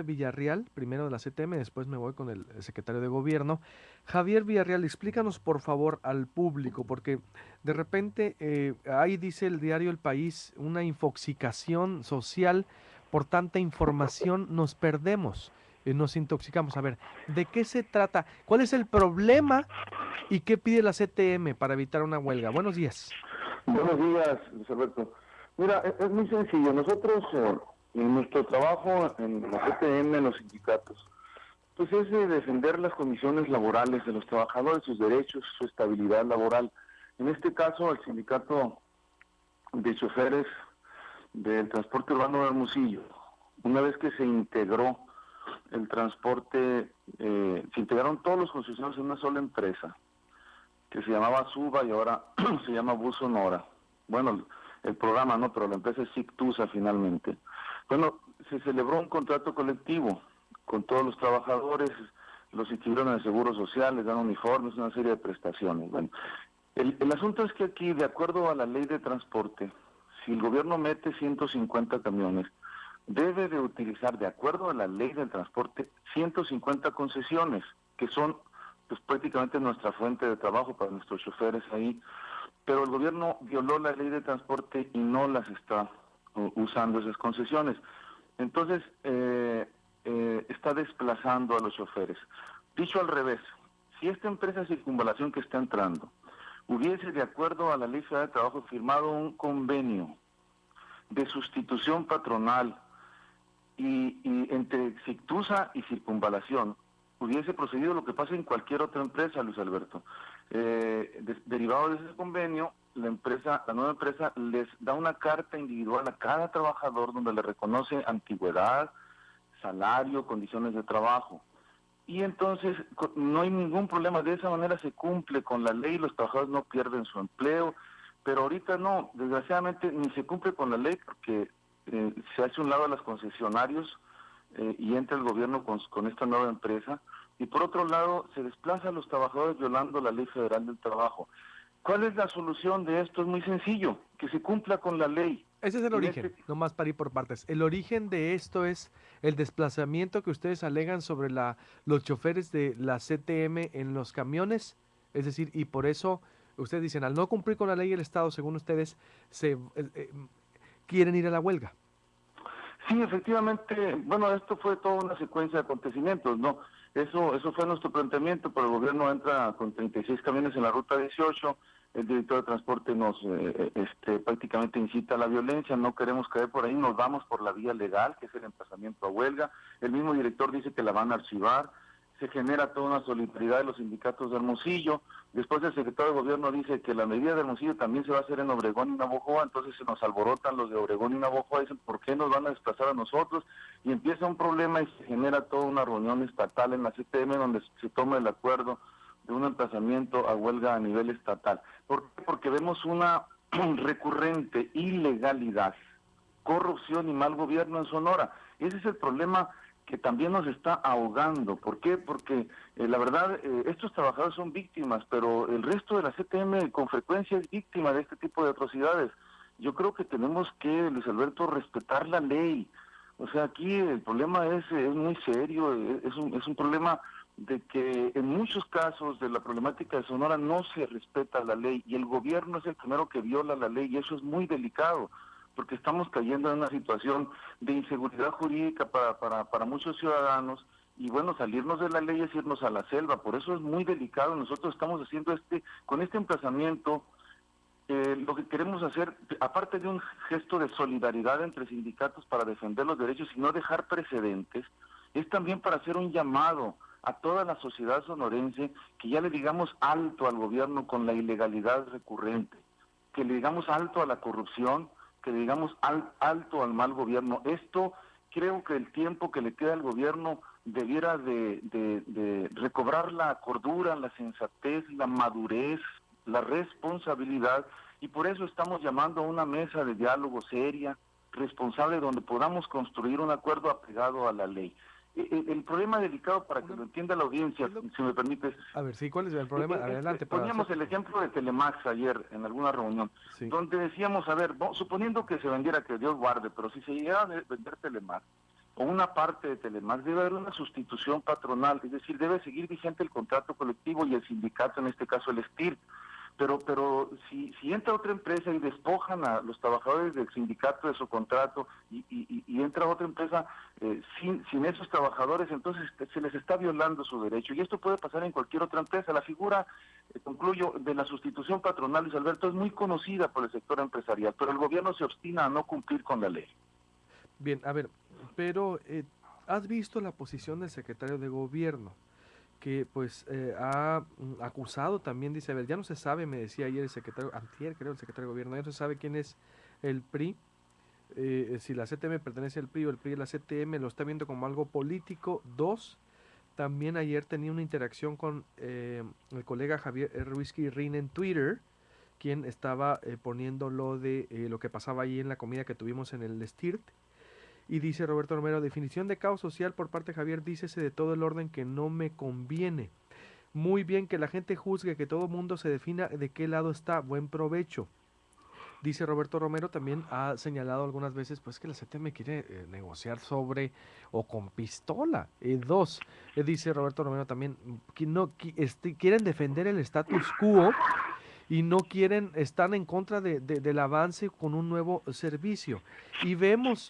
Villarreal, primero de la CTM, después me voy con el secretario de Gobierno. Javier Villarreal, explícanos por favor al público, porque de repente ahí dice el diario El País, una infoxicación social por tanta información, nos perdemos, nos intoxicamos. A ver, ¿de qué se trata? ¿Cuál es el problema y qué pide la CTM para evitar una huelga? Buenos días. Buenos días, Luis Alberto. Mira, es muy sencillo. Nosotros, en nuestro trabajo en la CTM, en los sindicatos, pues es defender las condiciones laborales de los trabajadores, sus derechos, su estabilidad laboral. En este caso, el sindicato de choferes del transporte urbano de Hermosillo, una vez que se integró el transporte, se integraron todos los concesionarios en una sola empresa, que se llamaba Suba y ahora se llama Bus Sonora. Bueno, el programa no, pero la empresa es Sictusa finalmente. Bueno, se celebró un contrato colectivo con todos los trabajadores, los inscribieron en el Seguro Social, les dan uniformes, una serie de prestaciones. Bueno, el asunto es que aquí, de acuerdo a la ley de transporte, si el gobierno mete 150 camiones, debe de utilizar, de acuerdo a la ley del transporte, 150 concesiones, que son pues prácticamente nuestra fuente de trabajo para nuestros choferes ahí, pero el gobierno violó la ley de transporte y no las está usando esas concesiones. Entonces, está desplazando a los choferes. Dicho al revés, si esta empresa de circunvalación que está entrando hubiese, de acuerdo a la Ley Federal de Trabajo, firmado un convenio de sustitución patronal y entre Sictusa y Circunvalación, hubiese procedido lo que pasa en cualquier otra empresa, Luis Alberto. Derivado de ese convenio, la nueva empresa les da una carta individual a cada trabajador donde le reconoce antigüedad, salario, condiciones de trabajo. Y entonces no hay ningún problema, de esa manera se cumple con la ley, los trabajadores no pierden su empleo, pero ahorita no, desgraciadamente ni se cumple con la ley porque se hace un lado a los concesionarios y entra el gobierno con esta nueva empresa, y por otro lado se desplaza a los trabajadores violando la Ley Federal del Trabajo. ¿Cuál es la solución de esto? Es muy sencillo, que se cumpla con la ley. Ese es el Y en origen, este, nomás para ir por partes. El origen de esto es el desplazamiento que ustedes alegan sobre los choferes de la CTM en los camiones. Es decir, y por eso ustedes dicen, al no cumplir con la ley, el Estado, según ustedes, se quieren ir a la huelga. Sí, efectivamente, bueno, esto fue toda una secuencia de acontecimientos, ¿no? Eso fue nuestro planteamiento, pero el gobierno entra con 36 camiones en la ruta 18, el director de transporte nos prácticamente incita a la violencia, no queremos caer por ahí, nos vamos por la vía legal, que es el emplazamiento a huelga, el mismo director dice que la van a archivar, se genera toda una solidaridad de los sindicatos de Hermosillo. Después el secretario de Gobierno dice que la medida de Hermosillo también se va a hacer en Obregón y Navojoa, entonces se nos alborotan los de Obregón y Navojoa, dicen, ¿por qué nos van a desplazar a nosotros? Y empieza un problema y se genera toda una reunión estatal en la CTM donde se toma el acuerdo de un emplazamiento a huelga a nivel estatal. ¿Por qué? Porque vemos una recurrente ilegalidad, corrupción y mal gobierno en Sonora. Ese es el problema que también nos está ahogando. ¿Por qué? Porque la verdad, estos trabajadores son víctimas, pero el resto de la CTM con frecuencia es víctima de este tipo de atrocidades. Yo creo que tenemos que, Luis Alberto, respetar la ley. O sea, aquí el problema es muy serio, es un problema de que en muchos casos de la problemática de Sonora no se respeta la ley y el gobierno es el primero que viola la ley y eso es muy delicado porque estamos cayendo en una situación de inseguridad jurídica para muchos ciudadanos y bueno, salirnos de la ley es irnos a la selva, por eso es muy delicado. Nosotros estamos haciendo con este emplazamiento, lo que queremos hacer, aparte de un gesto de solidaridad entre sindicatos para defender los derechos y no dejar precedentes, es también para hacer un llamado a toda la sociedad sonorense que ya le digamos alto al gobierno con la ilegalidad recurrente, que le digamos alto a la corrupción, que le digamos alto al mal gobierno. Esto creo que el tiempo que le queda al gobierno debiera de recobrar la cordura, la sensatez, la madurez, la responsabilidad, y por eso estamos llamando a una mesa de diálogo seria, responsable, donde podamos construir un acuerdo apegado a la ley. El problema delicado, para que lo entienda la audiencia, si me permites, A ver, sí, ¿cuál es el problema? Adelante para poníamos hacer. el ejemplo de Telemax ayer en alguna reunión, Sí. donde decíamos, a ver, suponiendo que se vendiera, que Dios guarde, pero si se llegara a vender Telemax, o una parte de Telemax, debe haber una sustitución patronal, es decir, debe seguir vigente el contrato colectivo y el sindicato, en este caso el STIR. Pero si entra otra empresa y despojan a los trabajadores del sindicato de su contrato y entra otra empresa sin esos trabajadores, entonces se les está violando su derecho. Y esto puede pasar en cualquier otra empresa. La figura, concluyo, de la sustitución patronal, Luis Alberto, es muy conocida por el sector empresarial, pero el gobierno se obstina a no cumplir con la ley. Bien, a ver, pero ¿has visto la posición del secretario de gobierno? Que pues ha acusado también, dice, a ver, ya no se sabe, me decía ayer el secretario, antier creo el secretario de gobierno, ya no se sabe quién es el PRI, si la CTM pertenece al PRI o el PRI a la CTM, lo está viendo como algo político. Dos, también ayer tenía una interacción con el colega Javier Ruiz Guirrín en Twitter, quien estaba poniendo lo de lo que pasaba ahí en la comida que tuvimos en el STIRT. Y dice Roberto Romero, definición de caos social por parte de Javier, dícese de todo el orden que no me conviene. Muy bien, que la gente juzgue, que todo mundo se defina de qué lado está. Buen provecho. Dice Roberto Romero, también ha señalado algunas veces pues que la CTM quiere negociar sobre o con pistola. Dos, dice Roberto Romero también, que no, quieren defender el status quo y no quieren, están en contra del avance con un nuevo servicio. Y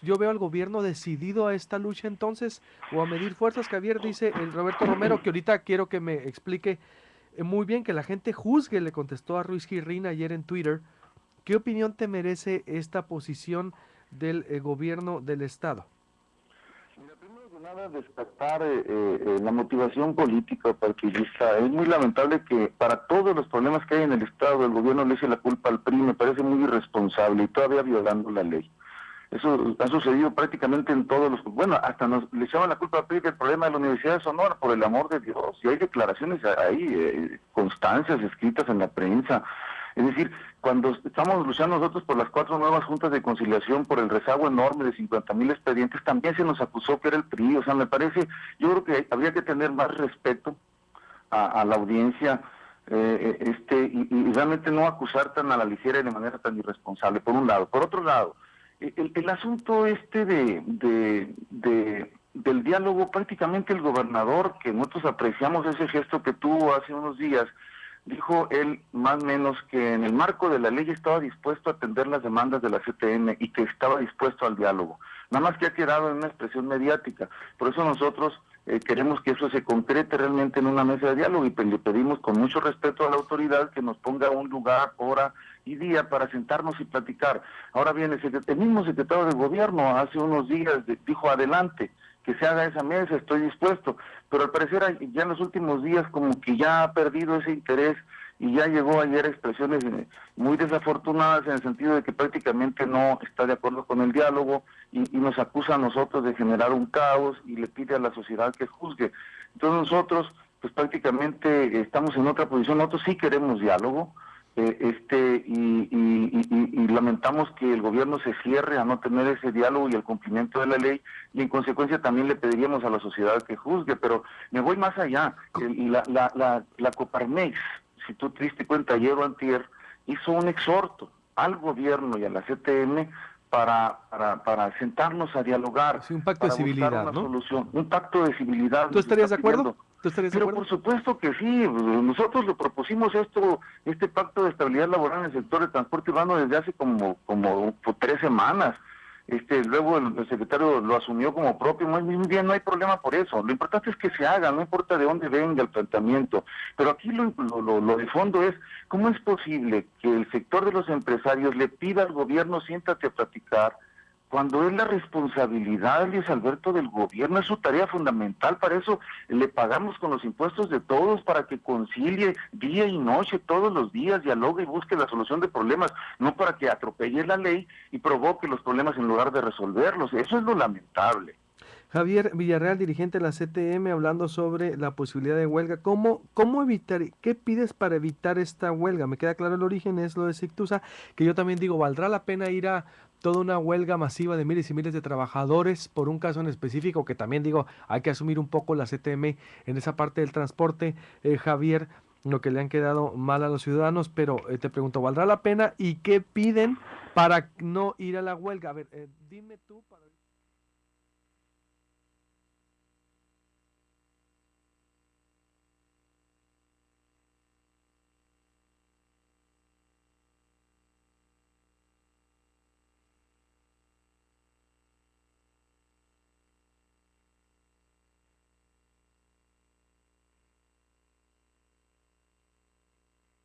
yo veo al gobierno decidido a esta lucha entonces, o a medir fuerzas. Javier, dice el Roberto Romero, que ahorita quiero que me explique muy bien, que la gente juzgue, le contestó a Ruiz Girrín ayer en Twitter. ¿Qué opinión te merece esta posición del gobierno del Estado? Mira, primero que nada, destacar la motivación política partidista. Es muy lamentable que para todos los problemas que hay en el Estado, el gobierno le eche la culpa al PRI. Me parece muy irresponsable y todavía violando la ley. Eso ha sucedido prácticamente en todos los... Bueno, hasta le echaban la culpa al PRI del problema de la Universidad de Sonora, por el amor de Dios. Y hay declaraciones ahí, constancias escritas en la prensa. Es decir, cuando estamos luchando nosotros por las 4 nuevas juntas de conciliación, por el rezago enorme de 50,000 expedientes, también se nos acusó que era el PRI. O sea, me parece, yo creo que habría que tener más respeto a la audiencia, y realmente no acusar tan a la ligera y de manera tan irresponsable, por un lado. Por otro lado, el asunto del diálogo, prácticamente el gobernador, que nosotros apreciamos ese gesto que tuvo hace unos días, dijo él más o menos que en el marco de la ley estaba dispuesto a atender las demandas de la CTM y que estaba dispuesto al diálogo. Nada más que ha quedado en una expresión mediática. Por eso nosotros queremos que eso se concrete realmente en una mesa de diálogo y le pedimos con mucho respeto a la autoridad que nos ponga un lugar, hora y día para sentarnos y platicar. Ahora bien, el mismo secretario de gobierno hace unos días dijo adelante, que se haga esa mesa, estoy dispuesto, pero al parecer ya en los últimos días como que ya ha perdido ese interés y ya llegó ayer expresiones muy desafortunadas en el sentido de que prácticamente no está de acuerdo con el diálogo y nos acusa a nosotros de generar un caos y le pide a la sociedad que juzgue. Entonces nosotros pues prácticamente estamos en otra posición, nosotros sí queremos diálogo, y lamentamos que el gobierno se cierre a no tener ese diálogo y el cumplimiento de la ley, y en consecuencia también le pediríamos a la sociedad que juzgue, pero me voy más allá. La Coparmex, si tú te diste cuenta ayer o antier, hizo un exhorto al gobierno y a la CTM para sentarnos a dialogar, Sí, un pacto de para buscar civilidad, una ¿no? solución, un pacto de civilidad. ¿Tú estarías de acuerdo? ¿Tú estarías de Pero acuerdo? por supuesto que sí, nosotros lo propusimos este pacto de estabilidad laboral en el sector de transporte urbano desde hace como 3 semanas. Luego el secretario lo asumió como propio, muy bien, no hay problema por eso. Lo importante es que se haga, no importa de dónde venga el planteamiento. Pero aquí lo de fondo es, ¿cómo es posible que el sector de los empresarios le pida al gobierno siéntate a platicar, cuando es la responsabilidad, Luis Alberto, del gobierno? Es su tarea fundamental? Para eso le pagamos con los impuestos de todos, para que concilie día y noche, todos los días, dialogue y busque la solución de problemas, no para que atropelle la ley y provoque los problemas en lugar de resolverlos. Eso es lo lamentable. Javier Villarreal, dirigente de la CTM, hablando sobre la posibilidad de huelga. ¿Cómo evitar, qué pides para evitar esta huelga? Me queda claro el origen, es lo de Sictusa, que yo también digo, ¿valdrá la pena ir a toda una huelga masiva de miles y miles de trabajadores por un caso en específico? Que también digo, hay que asumir un poco la CTM en esa parte del transporte, Javier, lo que le han quedado mal a los ciudadanos, pero te pregunto, ¿valdrá la pena y qué piden para no ir a la huelga? A ver, dime tú para...